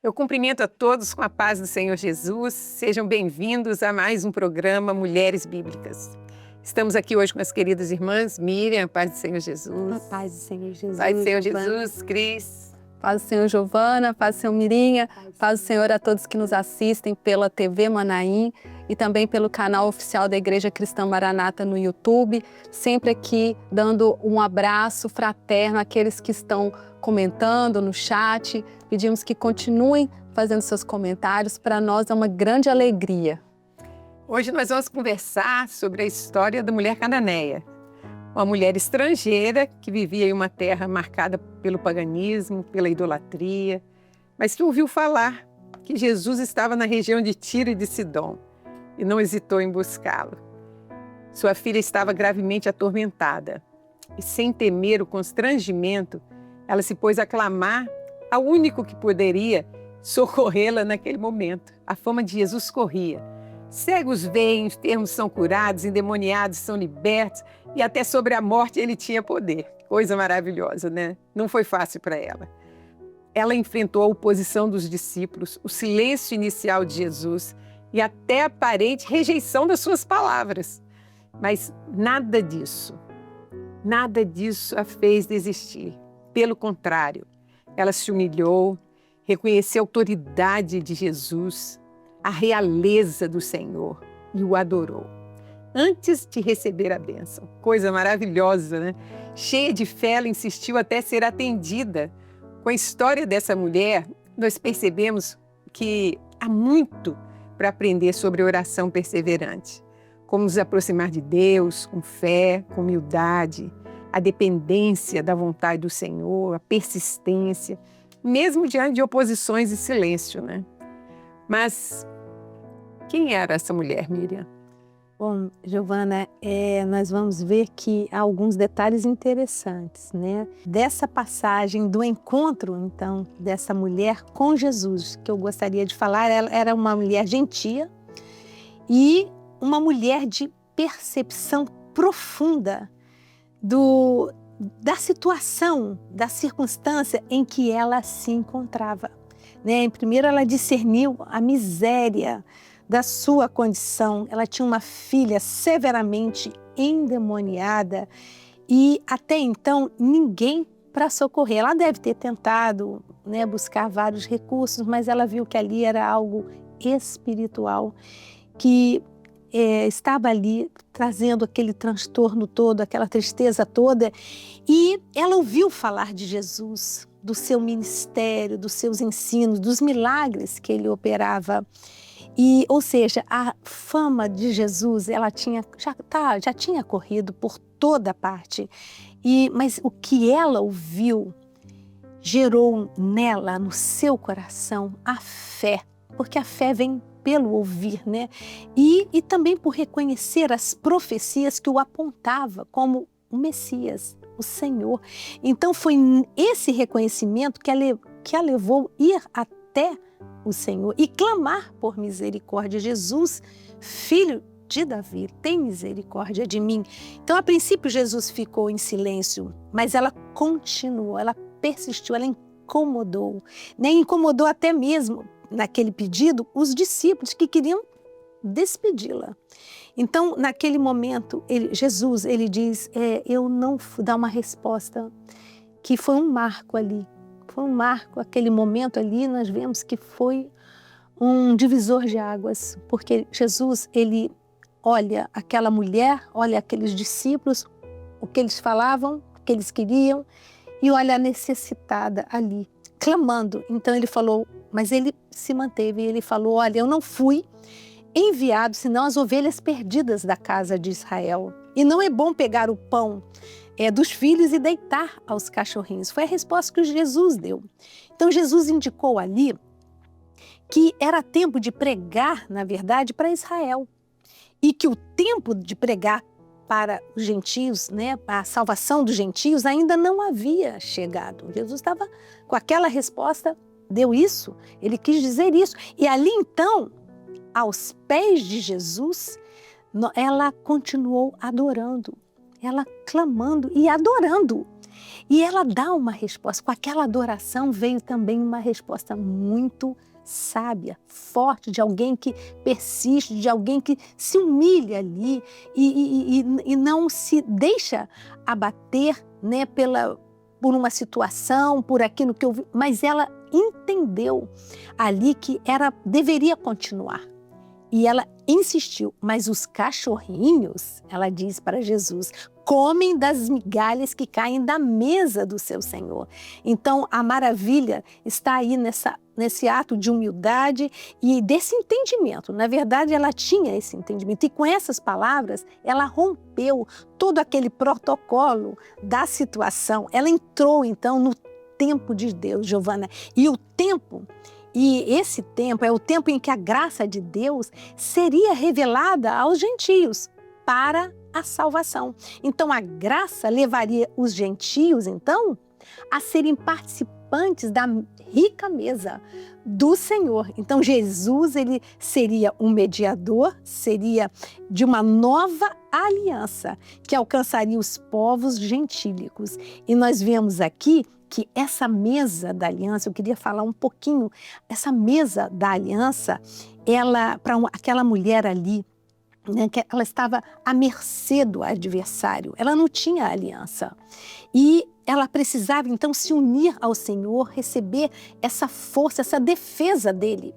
Eu cumprimento a todos com a paz do Senhor Jesus. Sejam bem-vindos a mais um programa Mulheres Bíblicas. Estamos aqui hoje com as queridas irmãs Miriam, paz do Senhor Jesus. A paz do Senhor Jesus. Paz do Senhor Giovana. Jesus, Cris. Paz do Senhor Giovana, paz do Senhor Mirinha, paz do Senhor a todos que nos assistem pela TV Manaim e também pelo canal oficial da Igreja Cristã Maranata no YouTube. Sempre aqui dando um abraço fraterno àqueles que estão comentando no chat. Pedimos que continuem fazendo seus comentários. Para nós é uma grande alegria. Hoje nós vamos conversar sobre a história da mulher cananeia. Uma mulher estrangeira que vivia em uma terra marcada pelo paganismo, pela idolatria, mas que ouviu falar que Jesus estava na região de Tiro e de Sidom e não hesitou em buscá-lo. Sua filha estava gravemente atormentada e, sem temer o constrangimento, ela se pôs a clamar ao único que poderia socorrê-la naquele momento. A fama de Jesus corria. Cegos veem, enfermos são curados, endemoniados são libertos e até sobre a morte ele tinha poder. Coisa maravilhosa, né? Não foi fácil para ela. Ela enfrentou a oposição dos discípulos, o silêncio inicial de Jesus e até a aparente rejeição das suas palavras. Mas nada disso a fez desistir. Pelo contrário, ela se humilhou, reconheceu a autoridade de Jesus, a realeza do Senhor e o adorou. Antes de receber a bênção. Coisa maravilhosa, né? Cheia de fé, ela insistiu até ser atendida. Com a história dessa mulher, nós percebemos que há muito para aprender sobre oração perseverante. Como nos aproximar de Deus com fé, com humildade, a dependência da vontade do Senhor, a persistência, mesmo diante de oposições e silêncio, né? Mas quem era essa mulher, Miriam? Bom, Giovana, nós vamos ver que há alguns detalhes interessantes, né? Dessa passagem do encontro, então, dessa mulher com Jesus, que eu gostaria de falar, ela era uma mulher gentia e uma mulher de percepção profunda da situação, da circunstância em que ela se encontrava, né? Primeiro, ela discerniu a miséria da sua condição. Ela tinha uma filha severamente endemoniada e até então ninguém para socorrer. Ela deve ter tentado, né, buscar vários recursos, mas ela viu que ali era algo espiritual que estava ali trazendo aquele transtorno todo, aquela tristeza toda. E ela ouviu falar de Jesus, do seu ministério, dos seus ensinos, dos milagres que ele operava. E, ou seja, a fama de Jesus, ela já tinha corrido por toda parte. Mas o que ela ouviu gerou nela, no seu coração, a fé, porque a fé vem pelo ouvir, né? E também por reconhecer as profecias que o apontava como o Messias, o Senhor. Então foi esse reconhecimento que a levou a ir até o Senhor e clamar por misericórdia. Jesus, filho de Davi, tem misericórdia de mim. Então, a princípio, Jesus ficou em silêncio, mas ela continuou, ela persistiu, ela incomodou, né? Incomodou até mesmo, naquele pedido, os discípulos que queriam despedi-la. Então, naquele momento, Jesus diz, eu não dar uma resposta, que foi um marco ali. Foi um marco, aquele momento ali, nós vemos que foi um divisor de águas, porque Jesus, ele olha aquela mulher, olha aqueles discípulos, o que eles falavam, o que eles queriam, e olha a necessitada ali, clamando. Então ele falou, mas ele se manteve, ele falou, olha, eu não fui enviado, senão as ovelhas perdidas da casa de Israel. E não é bom pegar o pão dos filhos e deitar aos cachorrinhos. Foi a resposta que Jesus deu. Então Jesus indicou ali que era tempo de pregar, na verdade, para Israel. E que o tempo de pregar para os gentios, né, a salvação dos gentios, ainda não havia chegado. Jesus estava com aquela resposta deu isso, ele quis dizer isso. E ali então, aos pés de Jesus, ela continuou adorando, ela clamando e adorando. E ela dá uma resposta. Com aquela adoração veio também uma resposta muito sábia, forte, de alguém que persiste, de alguém que se humilha ali e não se deixa abater, né, por uma situação, por aquilo que ouviu, mas ela entendeu ali que deveria continuar. E ela insistiu, mas os cachorrinhos, ela diz para Jesus, comem das migalhas que caem da mesa do seu Senhor. Então, a maravilha está aí nesse ato de humildade e desse entendimento. Na verdade, ela tinha esse entendimento. E com essas palavras, ela rompeu todo aquele protocolo da situação. Ela entrou, então, no tempo de Deus, Giovana. E esse tempo é o tempo em que a graça de Deus seria revelada aos gentios para a salvação. Então, a graça levaria os gentios, então, a serem participantes da rica mesa do Senhor. Então, Jesus, ele seria um mediador, seria de uma nova aliança que alcançaria os povos gentílicos. E nós vemos aqui que essa mesa da aliança, eu queria falar um pouquinho, essa mesa da aliança, para aquela mulher ali, né, que ela estava à mercê do adversário, ela não tinha aliança. E ela precisava então se unir ao Senhor, receber essa força, essa defesa dele.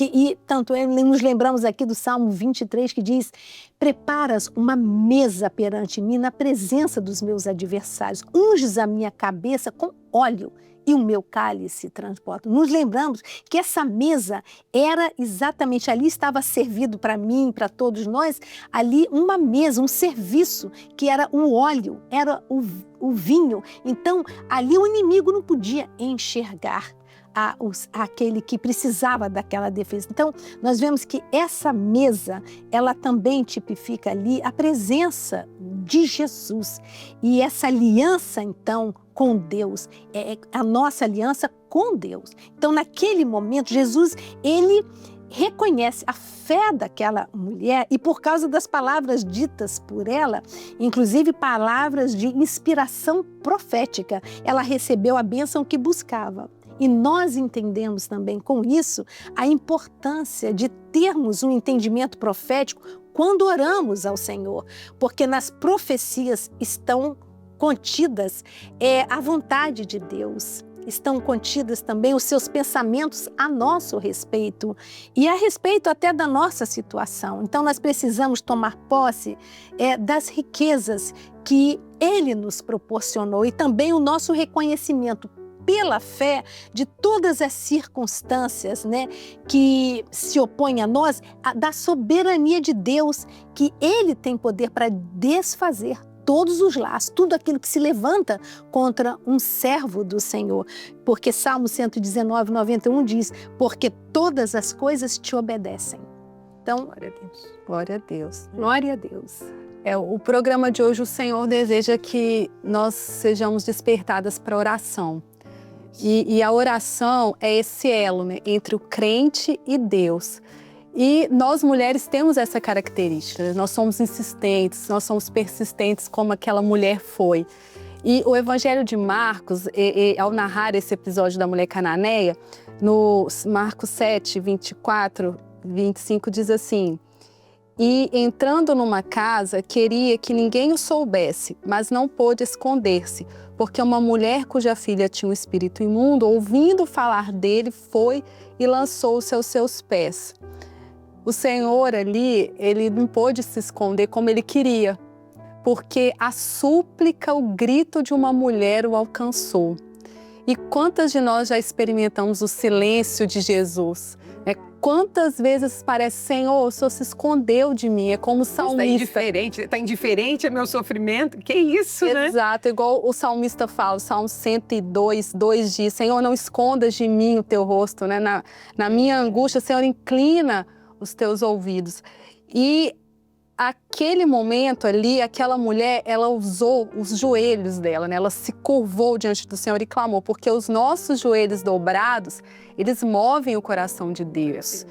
E tanto nos lembramos aqui do Salmo 23 que diz: preparas uma mesa perante mim na presença dos meus adversários, unges a minha cabeça com óleo e o meu cálice transporta. Nos lembramos que essa mesa era exatamente, ali estava servido para mim, para todos nós, ali uma mesa, um serviço, que era o óleo, era o vinho. Então, ali o inimigo não podia enxergar aquele que precisava daquela defesa. Então, nós vemos que essa mesa, ela também tipifica ali a presença de Jesus. E essa aliança, então, com Deus, é a nossa aliança com Deus. Então, naquele momento, Jesus, ele reconhece a fé daquela mulher e por causa das palavras ditas por ela, inclusive palavras de inspiração profética, ela recebeu a bênção que buscava. E nós entendemos também com isso a importância de termos um entendimento profético quando oramos ao Senhor, porque nas profecias estão contidas a vontade de Deus, estão contidas também os seus pensamentos a nosso respeito e a respeito até da nossa situação. Então nós precisamos tomar posse das riquezas que Ele nos proporcionou e também o nosso reconhecimento pela fé de todas as circunstâncias, né, que se opõem a nós, da soberania de Deus, que Ele tem poder para desfazer todos os laços, tudo aquilo que se levanta contra um servo do Senhor. Porque Salmo 119, 91 diz, porque todas as coisas te obedecem. Então, glória a Deus. Glória a Deus. Glória a Deus. O programa de hoje, o Senhor deseja que nós sejamos despertadas para a oração. E a oração é esse elo, né, entre o crente e Deus. E nós mulheres temos essa característica, nós somos insistentes, nós somos persistentes como aquela mulher foi. E o Evangelho de Marcos, ao narrar esse episódio da mulher cananeia, no Marcos 7, 24, 25 diz assim: e entrando numa casa, queria que ninguém o soubesse, mas não pôde esconder-se, porque uma mulher cuja filha tinha um espírito imundo, ouvindo falar dele, foi e lançou-se aos seus pés. O Senhor ali, ele não pôde se esconder como ele queria, porque a súplica, o grito de uma mulher o alcançou. E quantas de nós já experimentamos o silêncio de Jesus? Quantas vezes parece, Senhor, o Senhor se escondeu de mim, é como o salmista. Está indiferente ao meu sofrimento, que isso, né? Exato, igual o salmista fala, o Salmo 102, 2 diz, Senhor, não escondas de mim o teu rosto, né? Na minha angústia, Senhor, inclina os teus ouvidos. E aquele momento ali, aquela mulher, ela usou os joelhos dela, né? Ela se curvou diante do Senhor e clamou, porque os nossos joelhos dobrados, eles movem o coração de Deus.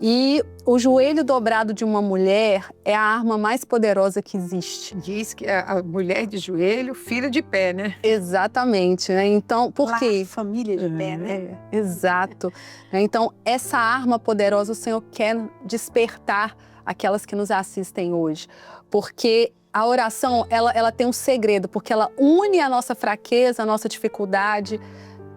E o joelho dobrado de uma mulher é a arma mais poderosa que existe. Diz que a mulher de joelho, filho de pé, né? Exatamente, né? Então, por quê? Família de pé, né? Exato. Então, essa arma poderosa o Senhor quer despertar aquelas que nos assistem hoje. Porque a oração, ela tem um segredo, porque ela une a nossa fraqueza, a nossa dificuldade,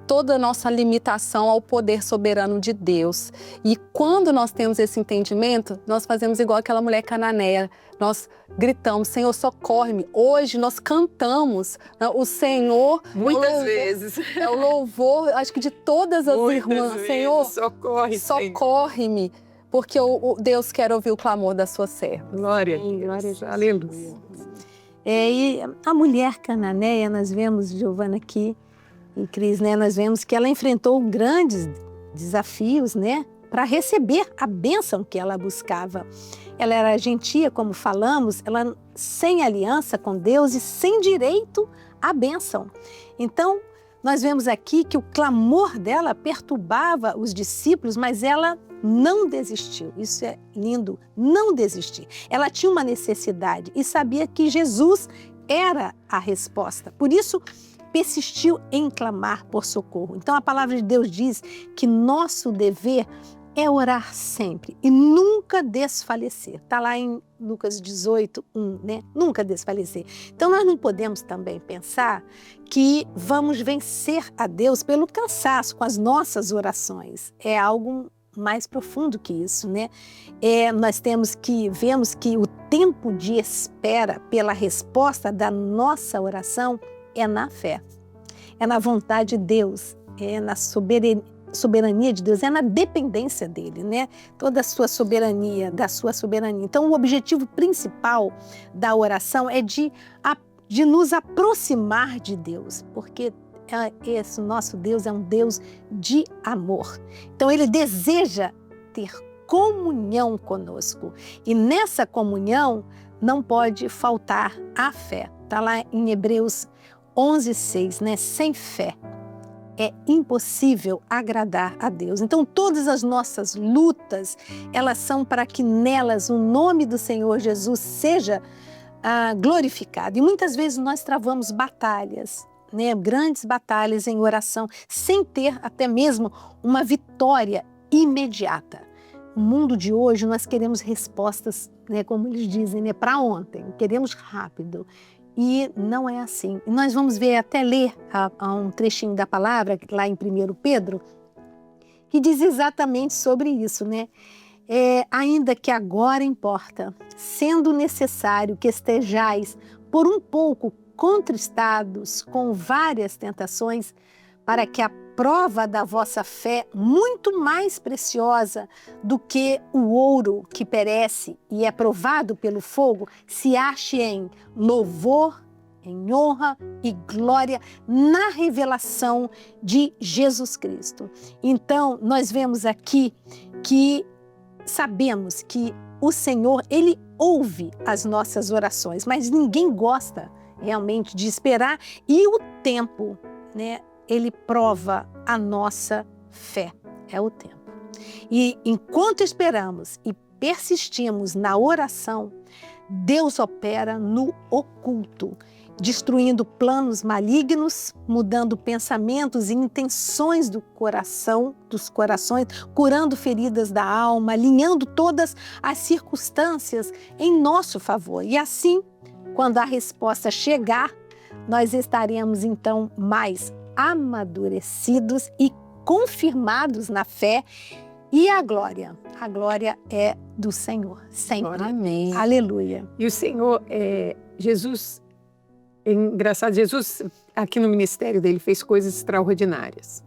toda a nossa limitação ao poder soberano de Deus. E quando nós temos esse entendimento, nós fazemos igual aquela mulher cananeia. Nós gritamos, Senhor, socorre-me. Hoje nós cantamos, né? O Senhor... Muitas vezes. É o louvor, acho que de todas as irmãs. Vezes. Senhor, socorre-me. Porque o Deus quer ouvir o clamor da sua serva. Glória a Deus. Aleluia. E a mulher cananeia, nós vemos, Giovana, aqui em Cris, né? Nós vemos que ela enfrentou grandes desafios, né? Para receber a bênção que ela buscava. Ela era gentia, como falamos, ela sem aliança com Deus e sem direito à bênção. Então, nós vemos aqui que o clamor dela perturbava os discípulos, mas ela não desistiu. Isso é lindo, não desistir. Ela tinha uma necessidade e sabia que Jesus era a resposta. Por isso, persistiu em clamar por socorro. Então, a palavra de Deus diz que nosso dever é orar sempre e nunca desfalecer. Está lá em Lucas 18, 1, né? Nunca desfalecer. Então, nós não podemos também pensar que vamos vencer a Deus pelo cansaço com as nossas orações. É algo mais profundo que isso, né? Nós vemos que o tempo de espera pela resposta da nossa oração é na fé, é na vontade de Deus, é na soberania de Deus, é na dependência dele, né? Toda a sua soberania, da sua soberania. Então, o objetivo principal da oração é de nos aproximar de Deus, porque esse nosso Deus é um Deus de amor. Então, ele deseja ter comunhão conosco. E nessa comunhão não pode faltar a fé. Está lá em Hebreus 11:6, né? Sem fé é impossível agradar a Deus. Então, todas as nossas lutas, elas são para que nelas o nome do Senhor Jesus seja glorificado. E muitas vezes nós travamos batalhas, né? Grandes batalhas em oração, sem ter até mesmo uma vitória imediata. No mundo de hoje, nós queremos respostas, né? Como eles dizem, né? Para ontem, queremos rápido. E não é assim. Nós vamos ver, até ler um trechinho da palavra, lá em 1 Pedro, que diz exatamente sobre isso, né? Ainda que agora importa, sendo necessário que estejais por um pouco contristados com várias tentações, para que a prova da vossa fé, muito mais preciosa do que o ouro que perece e é provado pelo fogo, se ache em louvor, em honra e glória na revelação de Jesus Cristo. Então, nós vemos aqui que sabemos que o Senhor, Ele ouve as nossas orações, mas ninguém gosta realmente de esperar, e o tempo, né? Ele prova a nossa fé, é o tempo. E enquanto esperamos e persistimos na oração, Deus opera no oculto, destruindo planos malignos, mudando pensamentos e intenções dos corações, curando feridas da alma, alinhando todas as circunstâncias em nosso favor. E assim, quando a resposta chegar, nós estaremos então mais amadurecidos e confirmados na fé, e a glória é do Senhor, sempre. Amém. Aleluia. E o Senhor, Jesus, é engraçado, Jesus aqui no ministério dele fez coisas extraordinárias,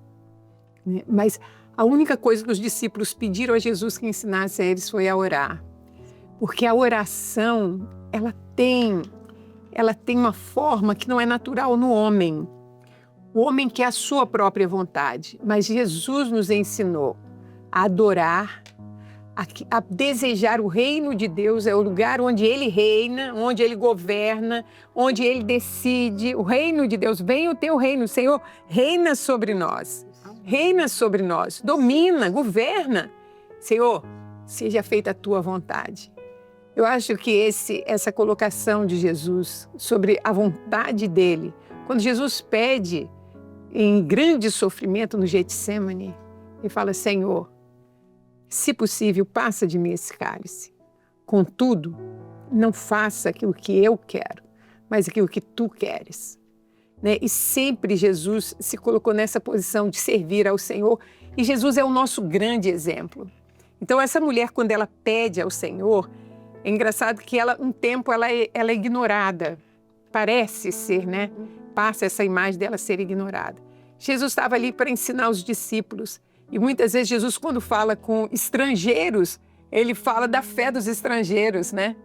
né? Mas a única coisa que os discípulos pediram a Jesus que ensinasse a eles foi a orar, porque a oração, ela tem uma forma que não é natural no homem. O homem quer a sua própria vontade, mas Jesus nos ensinou a adorar, a desejar o reino de Deus, é o lugar onde Ele reina, onde Ele governa, onde Ele decide. O reino de Deus, venha o teu reino, Senhor, reina sobre nós. Reina sobre nós, domina, governa. Senhor, seja feita a tua vontade. Eu acho que essa colocação de Jesus sobre a vontade dele, quando Jesus pede em grande sofrimento no Getsemane, ele fala, Senhor, se possível, passa de mim esse cálice. Contudo, não faça aquilo que eu quero, mas aquilo que tu queres. Né? E sempre Jesus se colocou nessa posição de servir ao Senhor, e Jesus é o nosso grande exemplo. Então, essa mulher, quando ela pede ao Senhor, é engraçado que um tempo ela é ignorada. Parece ser, né? Passa essa imagem dela ser ignorada. Jesus estava ali para ensinar os discípulos. E muitas vezes Jesus, quando fala com estrangeiros, ele fala da fé dos estrangeiros, né?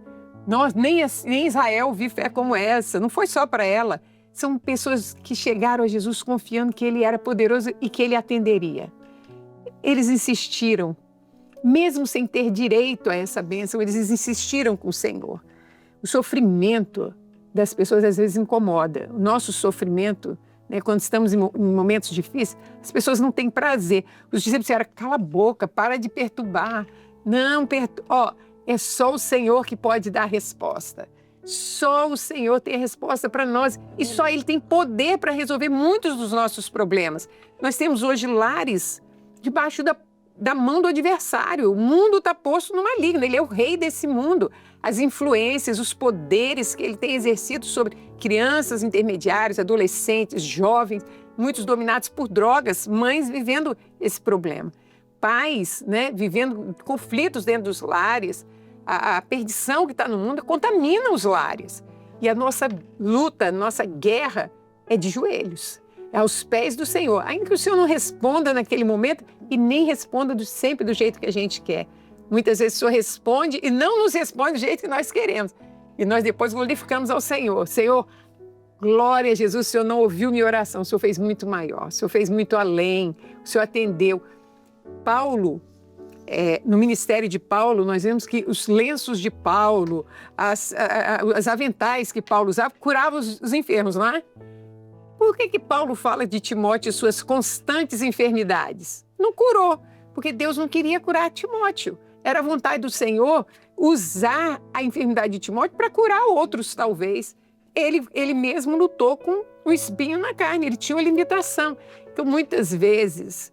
Nem Israel viu fé como essa. Não foi só para ela. São pessoas que chegaram a Jesus confiando que ele era poderoso e que ele atenderia. Eles insistiram. Mesmo sem ter direito a essa bênção, eles insistiram com o Senhor. O sofrimento das pessoas às vezes incomoda. O nosso sofrimento, né, quando estamos em momentos difíceis, as pessoas não têm prazer. Os discípulos disseram, cala a boca, para de perturbar. Não, é só o Senhor que pode dar a resposta. Só o Senhor tem a resposta para nós e só Ele tem poder para resolver muitos dos nossos problemas. Nós temos hoje lares debaixo da mão do adversário. O mundo está posto no maligno, ele é o rei desse mundo. As influências, os poderes que ele tem exercido sobre crianças, intermediários, adolescentes, jovens, muitos dominados por drogas, mães vivendo esse problema. Pais, né, vivendo conflitos dentro dos lares. A perdição que está no mundo contamina os lares. E a nossa luta, a nossa guerra é de joelhos. É aos pés do Senhor. Ainda que o Senhor não responda naquele momento e nem responda sempre do jeito que a gente quer. Muitas vezes o Senhor responde e não nos responde do jeito que nós queremos. E nós depois glorificamos ao Senhor. Senhor, glória a Jesus, o Senhor não ouviu minha oração, o Senhor fez muito maior, o Senhor fez muito além, o Senhor atendeu. Paulo, no ministério de Paulo, nós vemos que os lenços de Paulo, as aventais que Paulo usava, curavam os enfermos, não é? Por que Paulo fala de Timóteo e suas constantes enfermidades? Não curou, porque Deus não queria curar Timóteo. Era a vontade do Senhor usar a enfermidade de Timóteo para curar outros, talvez. Ele mesmo lutou com um espinho na carne, ele tinha uma limitação. Então, muitas vezes,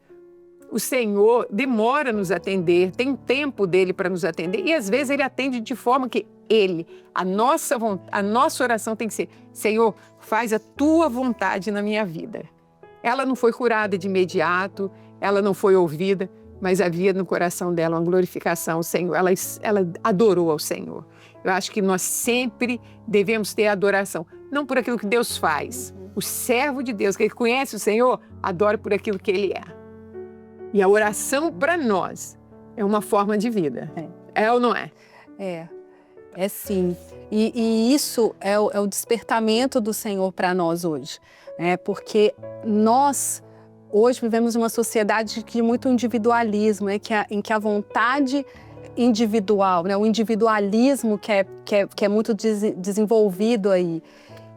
o Senhor demora a nos atender, tem tempo dele para nos atender, e às vezes ele atende de forma que a nossa oração tem que ser, Senhor, faz a tua vontade na minha vida. Ela não foi curada de imediato, ela não foi ouvida, mas havia no coração dela uma glorificação ao Senhor. Ela adorou ao Senhor. Eu acho que nós sempre devemos ter adoração, não por aquilo que Deus faz. O servo de Deus, que conhece o Senhor, adora por aquilo que Ele é. E a oração para nós é uma forma de vida. É ou não é? É sim. E isso é o despertamento do Senhor para nós hoje. Porque nós hoje vivemos uma sociedade de muito individualismo, em que a vontade individual, o individualismo que é muito desenvolvido aí.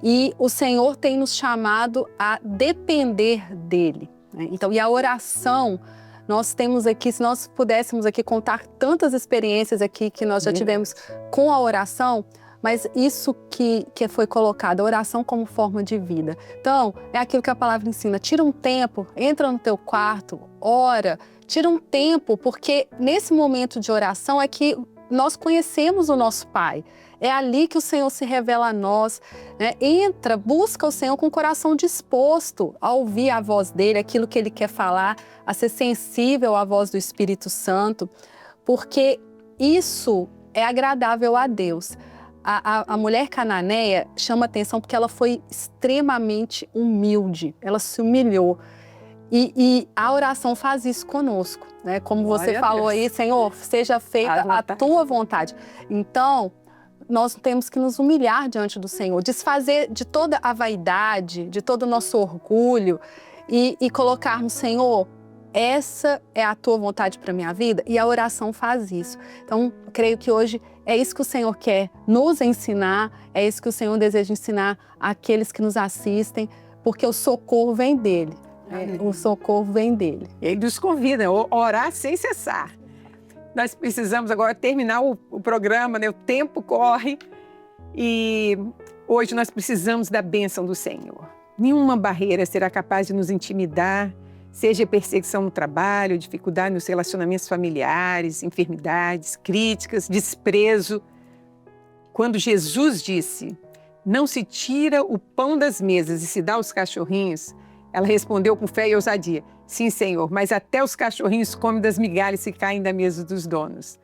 E o Senhor tem nos chamado a depender dEle. Então, e a oração, nós temos aqui, se nós pudéssemos aqui contar tantas experiências aqui que nós já tivemos com a oração, mas isso que foi colocado, a oração como forma de vida. Então, é aquilo que a palavra ensina, tira um tempo, entra no teu quarto, ora, tira um tempo, porque nesse momento de oração é que nós conhecemos o nosso Pai. É ali que o Senhor se revela a nós, né? Entra, busca o Senhor com o coração disposto a ouvir a voz dEle, aquilo que Ele quer falar, a ser sensível à voz do Espírito Santo, porque isso é agradável a Deus. A mulher cananeia chama atenção porque ela foi extremamente humilde, ela se humilhou. E a oração faz isso conosco, né? Como você falou aí, Senhor, seja feita a tua vontade. Então, nós temos que nos humilhar diante do Senhor, desfazer de toda a vaidade, de todo o nosso orgulho e colocarmos, Senhor, essa é a tua vontade para a minha vida? E a oração faz isso. Então, eu creio que hoje é isso que o Senhor quer nos ensinar, é isso que o Senhor deseja ensinar àqueles que nos assistem, porque o socorro vem dele. O socorro vem dele. Ele nos convida a orar sem cessar. Nós precisamos agora terminar o programa, né? O tempo corre e hoje nós precisamos da bênção do Senhor. Nenhuma barreira será capaz de nos intimidar, seja perseguição no trabalho, dificuldade nos relacionamentos familiares, enfermidades, críticas, desprezo. Quando Jesus disse, não se tira o pão das mesas e se dá aos cachorrinhos, ela respondeu com fé e ousadia, sim, Senhor, mas até os cachorrinhos comem das migalhas que caem da mesa dos donos.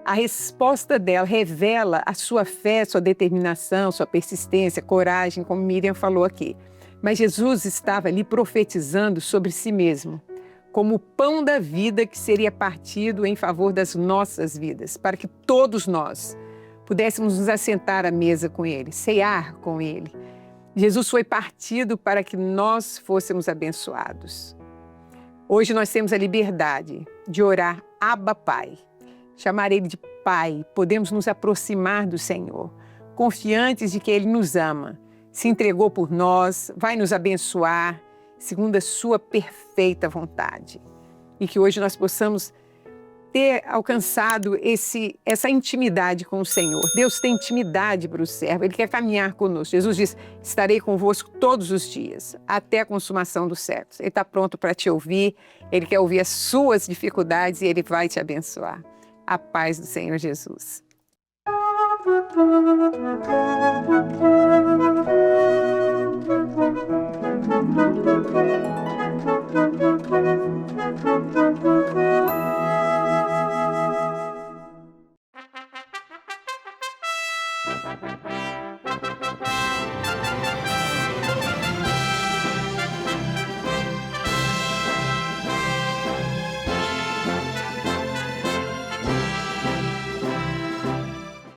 A resposta dela revela a sua fé, sua determinação, sua persistência, coragem, como Miriam falou aqui. Mas Jesus estava ali profetizando sobre si mesmo, como o pão da vida que seria partido em favor das nossas vidas, para que todos nós pudéssemos nos assentar à mesa com Ele, cear com Ele. Jesus foi partido para que nós fôssemos abençoados. Hoje nós temos a liberdade de orar Abba Pai, chamar Ele de Pai, podemos nos aproximar do Senhor, confiantes de que Ele nos ama, se entregou por nós, vai nos abençoar, segundo a sua perfeita vontade. E que hoje nós possamos ter alcançado essa intimidade com o Senhor. Deus tem intimidade para o servo, Ele quer caminhar conosco. Jesus diz, estarei convosco todos os dias, até a consumação dos séculos. Ele está pronto para te ouvir, Ele quer ouvir as suas dificuldades e Ele vai te abençoar. A paz do Senhor Jesus.